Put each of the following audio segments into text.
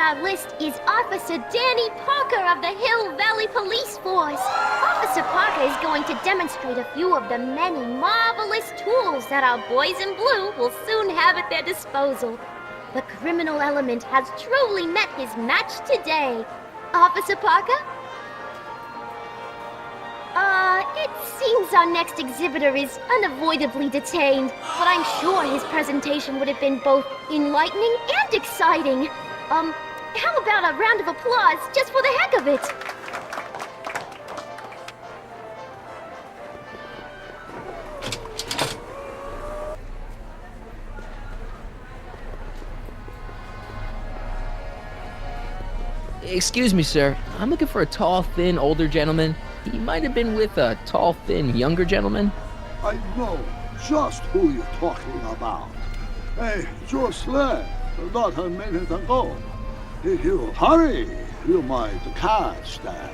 our list is Officer Danny Parker of the Hill Valley Police Force. Officer Parker is going to demonstrate a few of the many marvelous tools that our boys in blue will soon have at their disposal. The criminal element has truly met his match today. Officer Parker? It seems our next exhibitor is unavoidably detained, but I'm sure his presentation would have been both enlightening and exciting. How about a round of applause just for the heck of it? Excuse me, sir. I'm looking for a tall, thin, older gentleman. He might have been with a tall, thin, younger gentleman. I know just who you're talking about. Hey, just left not a minute ago. If you hurry, you might catch that.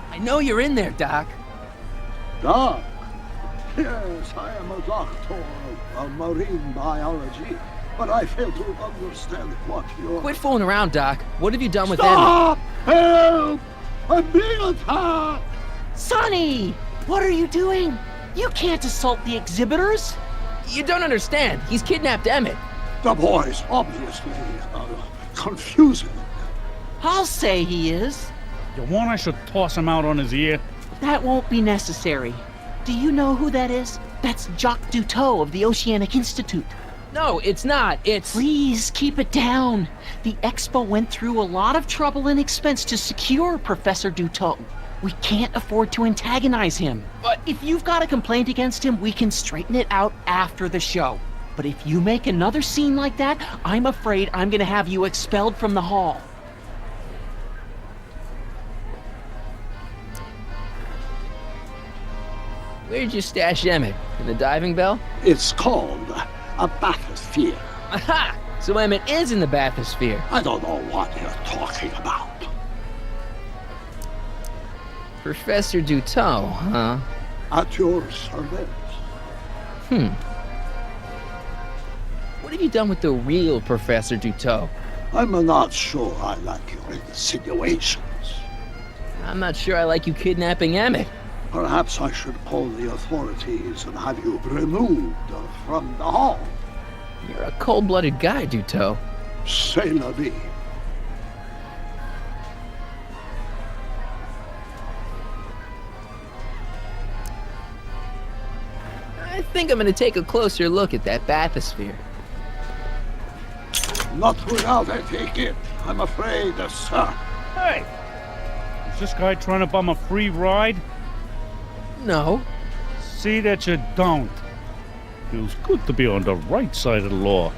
I know you're in there, Doc. Doc? Yes, I am a doctor of marine biology, but I fail to understand what you're... Quit fooling around, Doc. What have you done with Stop! Help! I'm being attacked! Sonny! What are you doing? You can't assault the exhibitors! Emmet? You don't understand. He's kidnapped Emmett. The boy's obviously confusing. I'll say he is. You want I should toss him out on his ear? That won't be necessary. Do you know who that is? That's Jacques Duteau of the Oceanic Institute. No, it's not. It's... Please, keep it down. The Expo went through a lot of trouble and expense to secure Professor Duteau. We can't afford to antagonize him. But if you've got a complaint against him, we can straighten it out after the show. But if you make another scene like that, I'm afraid I'm gonna have you expelled from the hall. Where'd you stash Emmett? In the diving bell? It's called a bathysphere. Aha! So Emmett is in the bathysphere. I don't know what you're talking about. Professor Duteau, huh? At your service. What have you done with the real Professor Duteau? I'm not sure I like your insinuations. I'm not sure I like you kidnapping Emmett. Perhaps I should call the authorities and have you removed from the hall. You're a cold-blooded guy, Duteau. C'est la vie. I think I'm gonna take a closer look at that bathysphere. Not without a ticket, I'm afraid, sir. Hey! Is this guy trying to bum a free ride? No. See that you don't. Feels good to be on the right side of the law.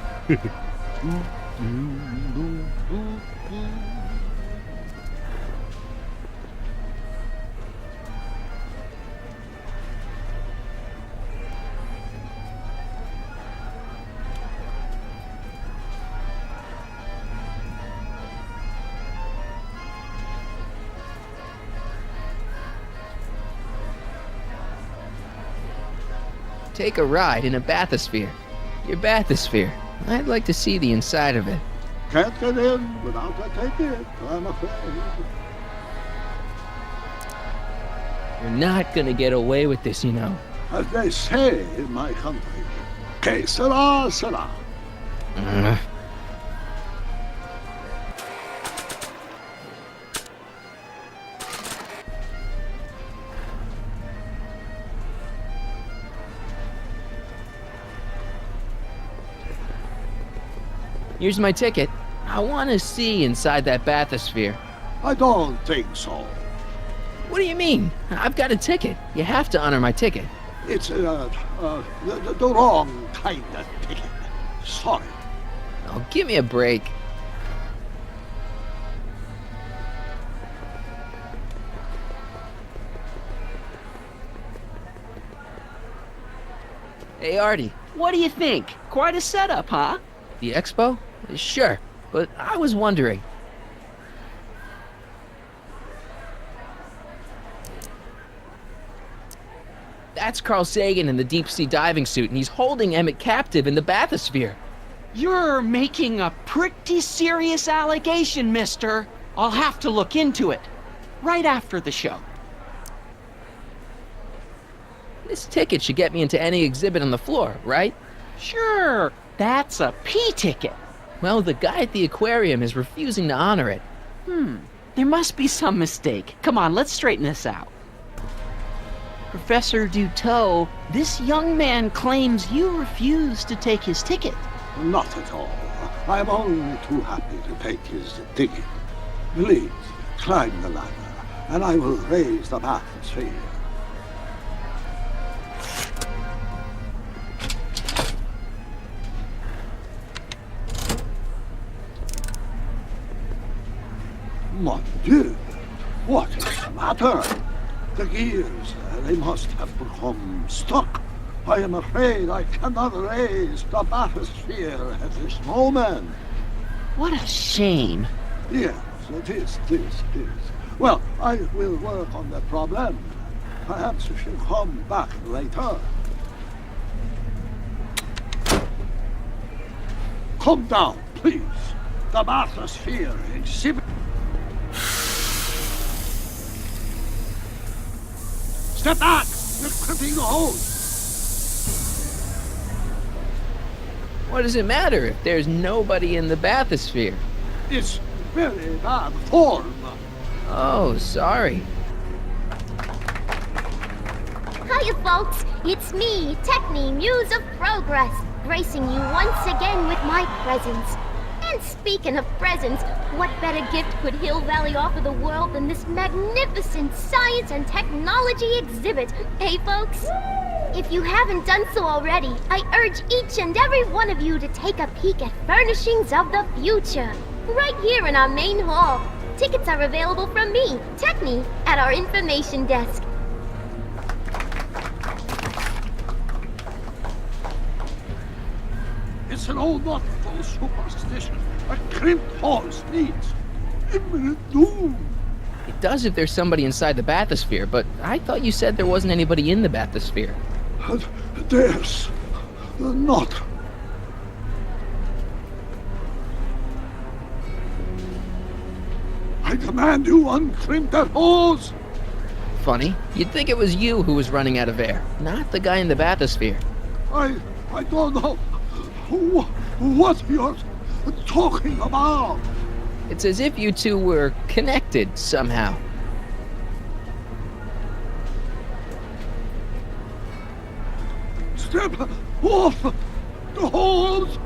Take a ride in a bathysphere. Your bathysphere. I'd like to see the inside of it. Can't get in without a ticket, I'm afraid. You're not gonna get away with this, you know. As they say in my country, que sera, sera. Here's my ticket. I want to see inside that bathysphere. I don't think so. What do you mean? I've got a ticket. You have to honor my ticket. It's the wrong kind of ticket. Sorry. Oh, give me a break. Hey, Artie. What do you think? Quite a setup, huh? The expo? Sure, but I was wondering. That's Carl Sagan in the deep-sea diving suit, and he's holding Emmett captive in the bathysphere. You're making a pretty serious allegation, mister. I'll have to look into it. Right after the show. This ticket should get me into any exhibit on the floor, right? Sure, that's a P ticket. Well, the guy at the aquarium is refusing to honor it. There must be some mistake. Come on, let's straighten this out. Professor Duteau, this young man claims you refused to take his ticket. Not at all. I'm only too happy to take his ticket. Please, climb the ladder, and I will raise the bathysphere. Mon Dieu, what is the matter? The gears, they must have become stuck. I am afraid I cannot raise the bathysphere at this moment. What a shame. Yes, it is. Well, I will work on the problem. Perhaps you should come back later. Come down, please. The bathysphere exhibit. Step back! You're clipping the hose! What does it matter if there's nobody in the bathysphere? It's very bad form. Oh, sorry. Hiya, folks. It's me, Techni, Muse of Progress, gracing you once again with my presence. And speaking of presents, what better gift could Hill Valley offer the world than this magnificent science and technology exhibit, hey folks? If you haven't done so already, I urge each and every one of you to take a peek at Furnishings of the Future, right here in our main hall. Tickets are available from me, Techni, at our information desk. It's an old nautical superstition. A crimped horse means imminent doom. It does if there's somebody inside the bathysphere, but I thought you said there wasn't anybody in the bathysphere. There's not. I command you uncrimp that hose. Funny, you'd think it was you who was running out of air, not the guy in the bathysphere. I don't know what you're talking about. It's as if you two were connected somehow. Step off the hose.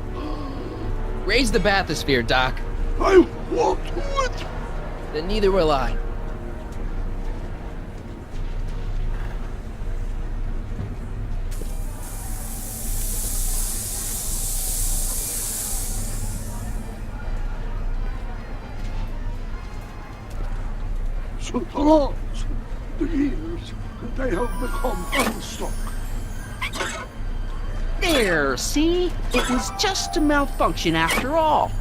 Raise the bathysphere, Doc. I won't do it. Then neither will I. So the laws, the gears, they have become unstuck. There, see? It was just a malfunction after all.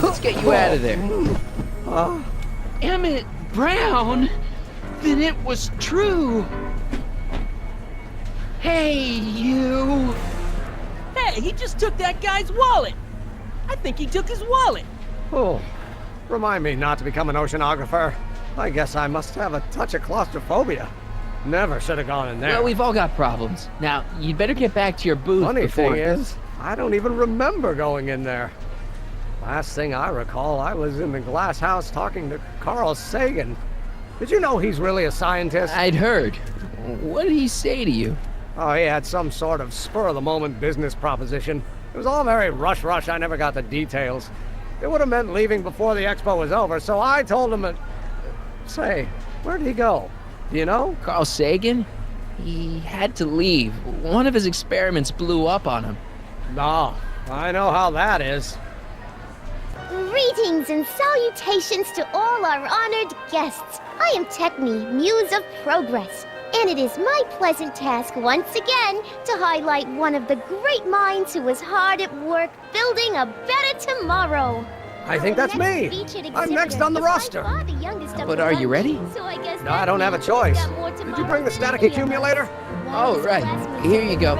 Let's get you out of there. Emmett Brown? Then it was true. Hey, you. Hey, he just took that guy's wallet. I think he took his wallet. Oh, remind me not to become an oceanographer. I guess I must have a touch of claustrophobia. Never should have gone in there. Well, we've all got problems. Now, you'd better get back to your booth Funny before... thing is, I don't even remember going in there. Last thing I recall, I was in the glass house talking to Carl Sagan. Did you know he's really a scientist? I'd heard. What did he say to you? Oh, he had some sort of spur-of-the-moment business proposition. It was all very rush. I never got the details. It would have meant leaving before the expo was over, so I told him that... Say, where'd he go? Do you know? Carl Sagan? He had to leave. One of his experiments blew up on him. No, I know how that is. Greetings and salutations to all our honored guests. I am Techni, Muse of Progress, and it is my pleasant task once again to highlight one of the great minds who was hard at work building building a better tomorrow. I think that's me. I'm next on the roster. But are you ready? No, I don't have a choice. Did you bring the static accumulator? Oh, right. Here you go.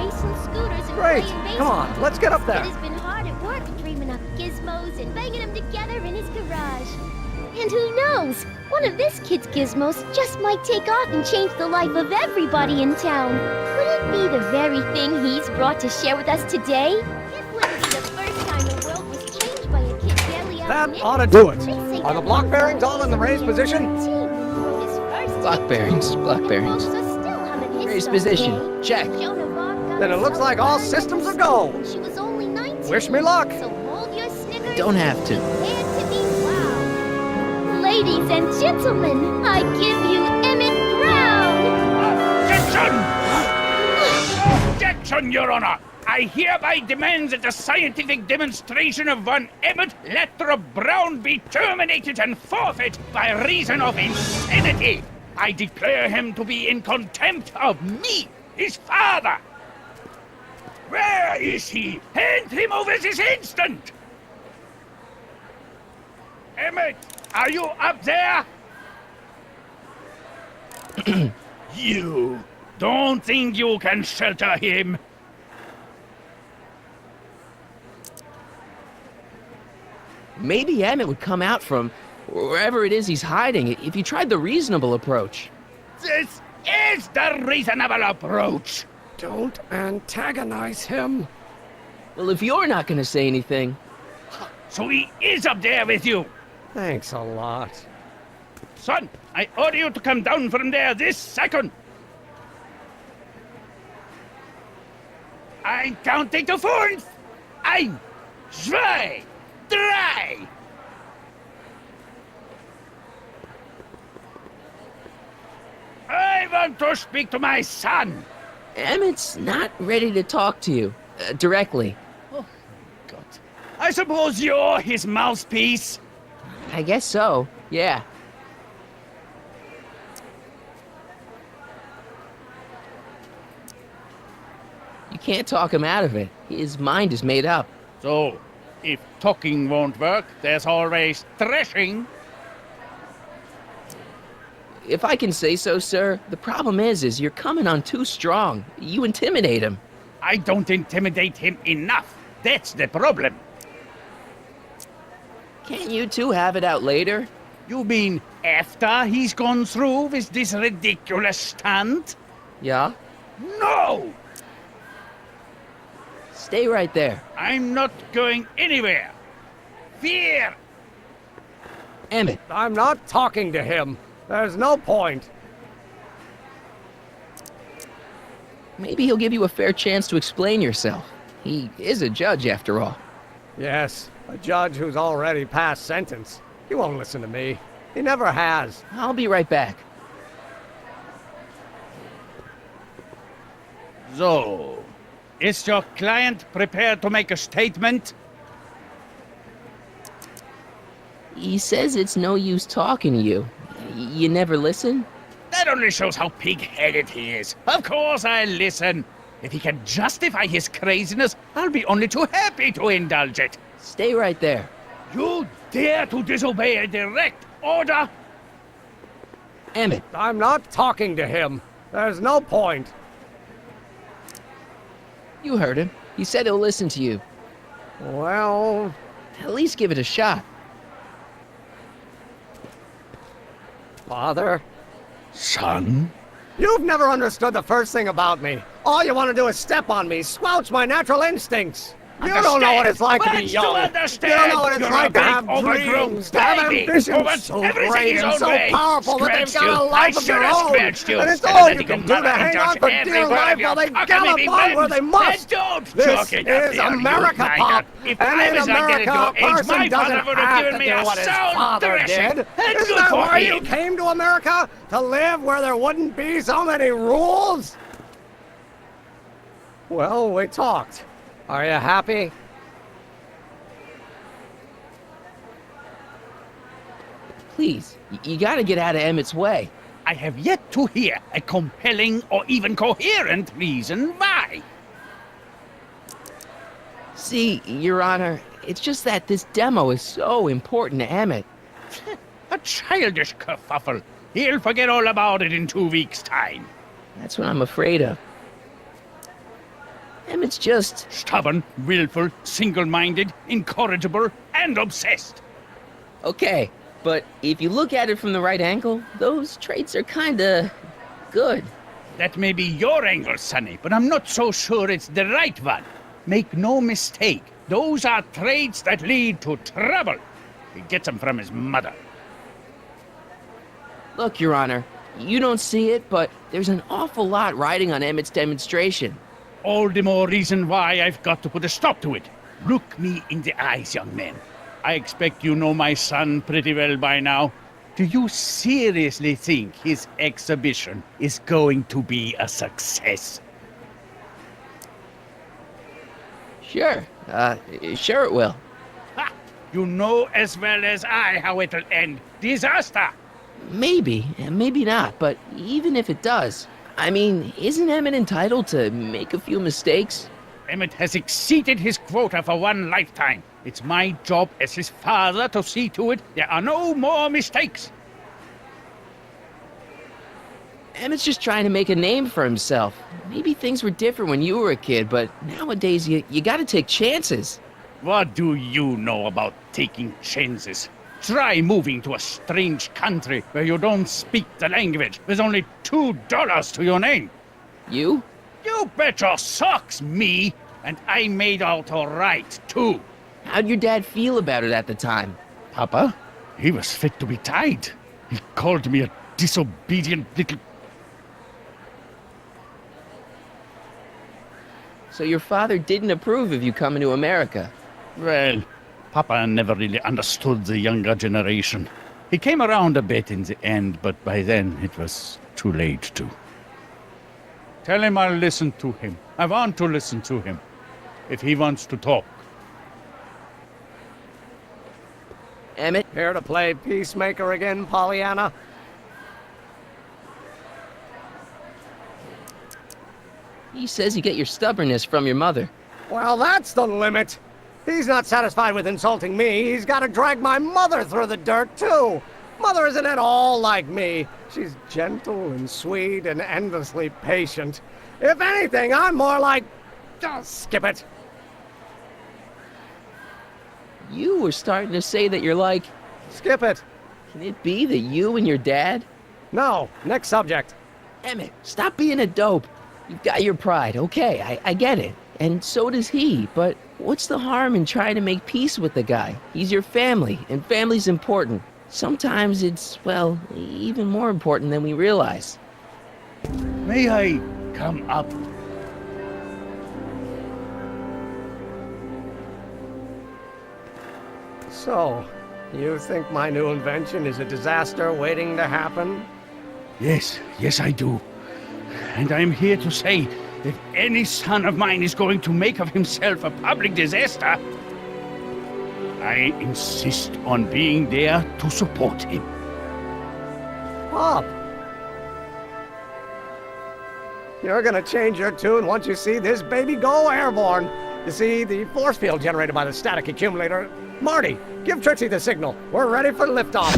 Great. Come on, let's get up there. It has been hard at work dreaming up gizmos and banging them together in his garage. And who knows? One of this kid's gizmos just might take off and change the life of everybody in town. Could it be the very thing he's brought to share with us today? This wouldn't be the first time the world was changed by a kid barely out That of ought to do it. They say Are the that block one bearings was all in the raised position? his first Block team. bearings, block bearings. Folks are still humming his Raised stuff position. today. Check. Joan of Arc got Then it looks so like all fun. systems are go. She was only 19. Wish me luck. So hold your Snickers. Don't have to. Prepare to be wowed. Ladies and gentlemen, I give you Emmett Brown. Objection! Objection, Your Honor! I hereby demand that the scientific demonstration of one Emmett Lathrop Brown be terminated and forfeit by reason of insanity. I declare him to be in contempt of me, his father. Where is he? Hand him over this instant! Emmett, are you up there? You don't think you can shelter him? Maybe Emmett would come out from wherever it is he's hiding if you tried the reasonable approach. This is the reasonable approach. Don't antagonize him. Well, if you're not going to say anything, So he is up there with you. Thanks a lot. Son, I order you to come down from there this second. I'm counting to 4. 1, 2, 3. I want to speak to my son. Emmett's not ready to talk to you directly. Oh, God. I suppose you're his mouthpiece. I guess so, yeah. You can't talk him out of it. His mind is made up. So, if talking won't work, there's always threshing. If I can say so, sir, the problem is you're coming on too strong. You intimidate him. I don't intimidate him enough. That's the problem. Can't you two have it out later? You mean after he's gone through with this ridiculous stunt? Yeah? No! Stay right there. I'm not going anywhere. Fear! Emmett, I'm not talking to him. There's no point. maybe he'll give you a fair chance to explain yourself. He is a judge, after all. Yes, a judge who's already passed sentence. He won't listen to me. He never has. I'll be right back. So, is your client prepared to make a statement? He says it's no use talking to you. You never listen? That only shows how pig-headed he is. Of course I'll listen. If he can justify his craziness, I'll be only too happy to indulge it. Stay right there. You dare to disobey a direct order? Emmett, I'm not talking to him. There's no point. you heard him. He said he'll listen to you. Well, At least give it a shot. Father, Son? you've never understood the first thing about me. All you want to do is step on me, squelch my natural instincts. You don't know what it's like to be What's young. to You understand? don't know what it's You're like a to big, have overgrown dreams, to have baby who ambitions wants so everything great his and own so way. powerful that they've Scratched got a you. life I of their should have own. scratched you. And it's Better all than you your can do to mother hang indulge on for every dear word of life your while they cock gallop and on baby where they whims. must. Then don't This joke it up is there, you America, niner. Pop. If And I in was a kid America, at a your age, person my doesn't father would have have given to me do a what his sound father thrashing. did. And Isn't good that for why you him. came to America? To live where there wouldn't be so many rules? Well, we talked. Are you happy? Please, you gotta get out of Emmett's way. I have yet to hear a compelling or even coherent reason why. See, Your Honor, it's just that this demo is so important to Emmett. A childish kerfuffle. He'll forget all about it in 2 weeks' time. That's what I'm afraid of. Emmett's just... Stubborn, willful, single-minded, incorrigible, and obsessed. Okay, but if you look at it from the right angle, those traits are kinda... good. That may be your angle, Sonny, but I'm not so sure it's the right one. Make no mistake, those are traits that lead to trouble. He gets them from his mother. Look, Your Honor, you don't see it, but there's an awful lot riding on Emmett's demonstration. All the more reason why I've got to put a stop to it. Look me in the eyes, young man. I expect you know my son pretty well by now. Do you seriously think his exhibition is going to be a success? Sure, sure it will. Ha! You know as well as I how it'll end. Disaster! Maybe, and maybe not, but even if it does, I mean, isn't Emmett entitled to make a few mistakes? Emmett has exceeded his quota for one lifetime. It's my job as his father to see to it there are no more mistakes. Emmett's just trying to make a name for himself. Maybe things were different when you were a kid, but nowadays you gotta take chances. What do you know about taking chances? Try moving to a strange country where you don't speak the language with only $2 to your name. You? You bet your socks, me! And I made out all right, too. How'd your dad feel about it at the time? Papa? He was fit to be tied. He called me a disobedient little... So your father didn't approve of you coming to America? Well, Papa never really understood the younger generation. He came around a bit in the end, but by then it was too late to. Tell him I'll listen to him. I want to listen to him. If he wants to talk. Emmett? Here to play peacemaker again, Pollyanna? He says you get your stubbornness from your mother. Well, that's the limit. He's not satisfied with insulting me. He's got to drag my mother through the dirt, too. Mother isn't at all like me. She's gentle and sweet and endlessly patient. If anything, I'm more like... Oh, skip it. You were starting to say that you're like... Skip it. Can it be that you and your dad? No, next subject. Emmett, stop being a dope. You've got your pride, okay, I get it. And so does he, but what's the harm in trying to make peace with the guy? He's your family, and family's important. Sometimes it's, well, even more important than we realize. May I come up? So, you think my new invention is a disaster waiting to happen? Yes, I do. And I'm here to say that any son of mine is going to make of himself a public disaster, I insist on being there to support him. Pop! You're gonna change your tune once you see this baby go airborne. You see, the force field generated by the static accumulator... Marty, give Trixie the signal. We're ready for liftoff.